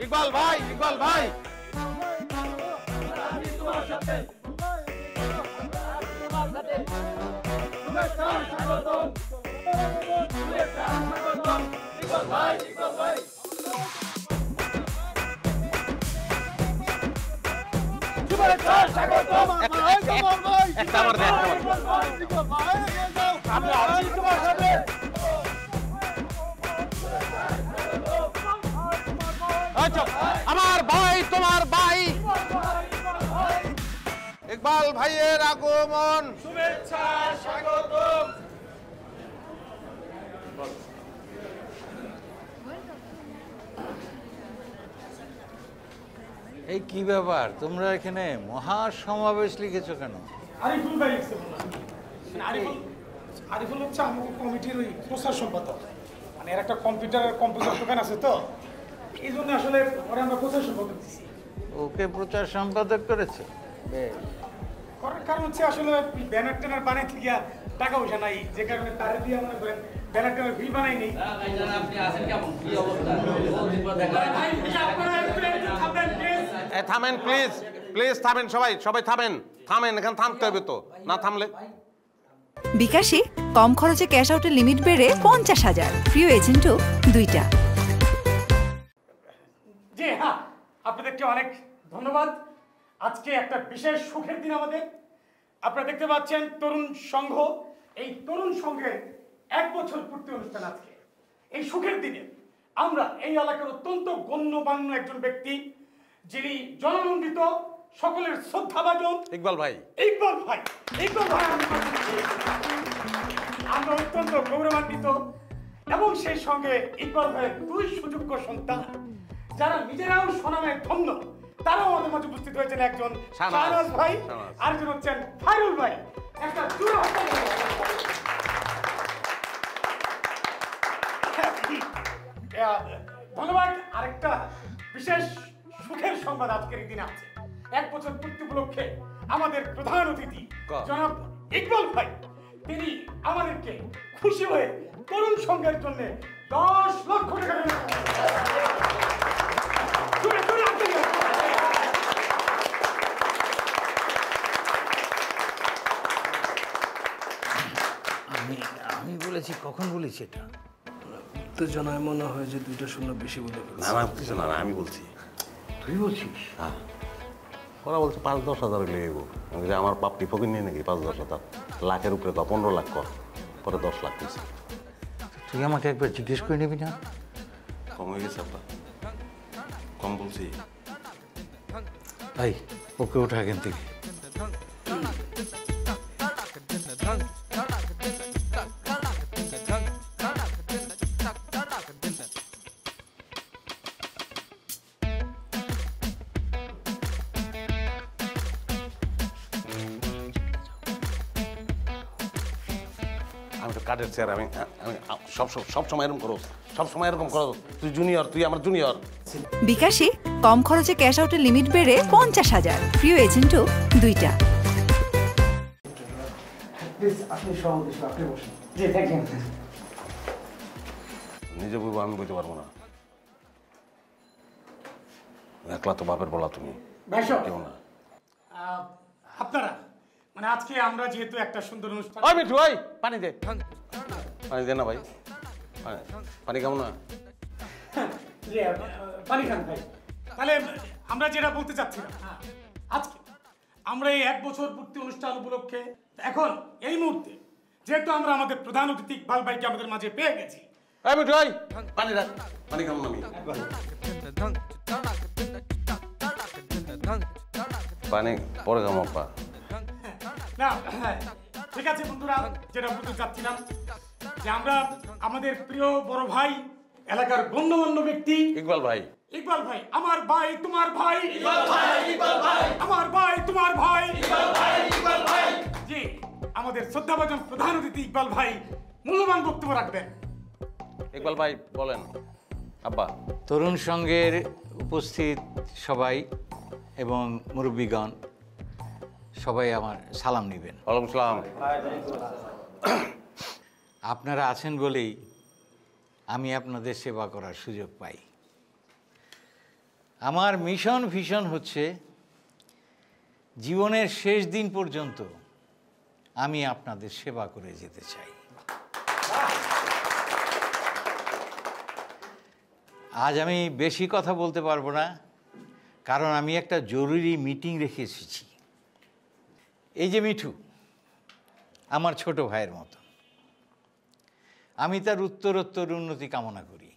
ইকবাল ভাই, ইকবাল ভাই। আমার ভাই, তোমার ভাই ইকবাল ভাইয়ের আগমন, শুভেচ্ছা, স্বাগতম। এই কি ব্যাপার, তোমরা এখানে মহা সমাবেশ লিখেছো কেন? আরিফুল ভাই লিখছে। আরিফুল হচ্ছে আমাদের কমিটির ওই প্রচার সম্পাদক। মানে এর একটা কম্পিউটার দোকান আছে তো, এই জন্য আসলে পরে আমরা প্রচার সম্পাদক দিচ্ছি। ওকে প্রচার সম্পাদক করেছে? করার কারণ হচ্ছে আসলে ব্যানার ট্যানার বানাইতে গিয়া টাকা পয়সা নাই, যে কারণে তারে দিয়ে মনে করেন ব্যানার ট্যানার বিল বানাই নেই। থামেন প্লিজ, প্লিজ থামেন, সবাই থামেন, এখানে থামতে হবে তো, না থামলে। বিকাশে কম খরচে ক্যাশ আউটের লিমিট বেড়ে 50,000, প্রিয় এজেন্টও 2টা। জি হ্যাঁ, আপনাদেরকে অনেক ধন্যবাদ। আজকে একটা বিশেষ সুখের দিন আমাদের। আপনারা দেখতে পাচ্ছেন তরুণ সংঘ, এই তরুণ সংঘের 1 বছর পূর্তি অনুষ্ঠান আজকে। এই সুখের দিনে আমরা এই এলাকার অত্যন্ত গণ্যমান্য একজন ব্যক্তি, যিনি জননন্দিত, সকলের শ্রদ্ধাভাজন ইকবাল ভাই, আমরা অত্যন্ত গৌরবান্বিত। এবং সেই সঙ্গে ইকবাল ভাইয়ের 2 সুযোগ্য সন্তান, যারা নিজেরাও স্বনামে ধন্য, তারাও আমাদের মাঝে উপস্থিত হয়েছেন। একজন শাহনাজ ভাই, আরেকজন হচ্ছেন ফাইরুল ভাই। একটা ধন্যবাদ। আরেকটা বিশেষ সুখের সংবাদ আজকের এই দিনে আছে। 1 বছর পূর্তি উপলক্ষে আমাদের প্রধান অতিথি জনাব ইকবাল ভাই, তিনি আমাদেরকে খুশি হয়ে তরুণ সংঘের জন্য 10 লক্ষ টাকা আমি বলেছি, কখন বলেছি এটা? উত্তেজনায় মনে হয় যে 2টা শূন্য বেশি বলে ফেলছে। না কিছু না, আমি বলছি। তুই বলছিস? হ্যাঁ, ওরা বলছে 5-10 হাজার লেগেব। আমার পাপড়ি ফকির নিয়ে নাকি 5-10 হাজার, লাখের উপরে তো 15 লাখ কর, পরে 10 লাখ কইছে। তুই আমাকে একবার জিজ্ঞেস করে নিবি না? কম হয়ে গেছে আপনার, কম বলছি। ভাই ওকে ওঠা এখান থেকে। কাঠের চেয়ার, আমি সব সময় এরকম করো, তুই জুনিয়র, তুই আমার জুনিয়র। বিকাশে কম খরচে ক্যাশ আউটের লিমিট বেড়ে 50,000, প্রিয় এজেন্টও 2টা। নিজে বইব, আমি বইতে পারবো না। একলা তো বাপের বলা, তুমি কেউ না। আপনারা মানে আজকে আমরা যেহেতু একটা সুন্দর অনুষ্ঠান। ওই মিঠু, ওই পানি দে, পানি দে না ভাই, পানি কেমন না? পানি খান ভাই। তাহলে আমরা যেটা বলতে চাচ্ছিলাম, আজকে আমরা এই 1 বছর পূর্তি অনুষ্ঠান উপলক্ষে এখন এই মুহূর্তে যেহেতু আমরা আমাদের প্রধান অতিথি ইকবাল ভাইকে আমাদের মাঝে পেয়ে গেছি। ওই মিঠু, ওই পানি রাখ, পানি কেমন আমি? পানি পরে কেমন পা না, ঠিক আছে বন্ধুরা, যেটা বলতে চাচ্ছিলাম যে আমরা আমাদের প্রিয় বড় ভাই, এলাকার গণ্যমান্য ব্যক্তি ইকবাল ভাই, আমার ভাই তোমার ভাই, আমার ভাই তোমার ভাই, জি, আমাদের শ্রদ্ধাভাজন প্রধান অতিথি ইকবাল ভাই মূল্যবান বক্তব্য রাখবেন। ইকবাল ভাই বলেন। আব্বা, তরুণ সংঘের উপস্থিত সবাই এবং মুরব্বীগণ সবাই আমার সালাম নেবেন। ওয়ালাইকুম সালাম। আপনারা আছেন বলেই আমি আপনাদের সেবা করার সুযোগ পাই। আমার মিশন ভিশন হচ্ছে জীবনের শেষ দিন পর্যন্ত আমি আপনাদের সেবা করে যেতে চাই। আজ আমি বেশি কথা বলতে পারবো না, কারণ আমি একটা জরুরি মিটিং রেখে এসেছি। এই যে মিঠু আমার ছোট ভাইয়ের মতো, আমি তার উত্তরোত্তর উন্নতি কামনা করি।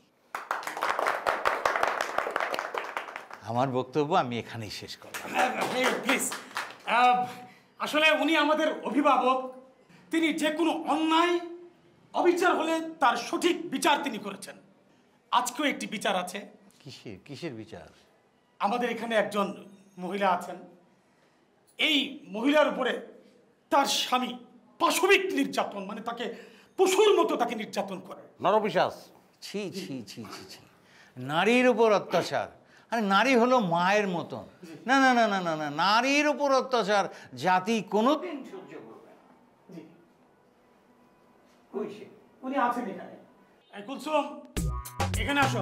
আমার বক্তব্য আমি এখানেই শেষ করলাম। প্লিজ, আসলে উনি আমাদের অভিভাবক। তিনি যে কোনো অন্যায় অবিচার হলে তার সঠিক বিচার তিনি করেছেন। আজকেও একটি বিচার আছে। কিসের বিচার? আমাদের এখানে একজন মহিলা আছেন, এই মহিলার উপরে তার স্বামী পাশবিক নির্যাতন, মানে তাকে পশুর মতো তাকে নির্যাতন করে। নরপিশাচ। ছি ছি ছি ছি ছি, নারীর উপর অত্যাচার! আরে নারী হলো মায়ের মতন। না না না না না না, নারীর উপর অত্যাচার জাতি কোনোদিন সহ্য করবে না। জি, উনি আছেন এখানে। কুলসুম, এখানে আসো।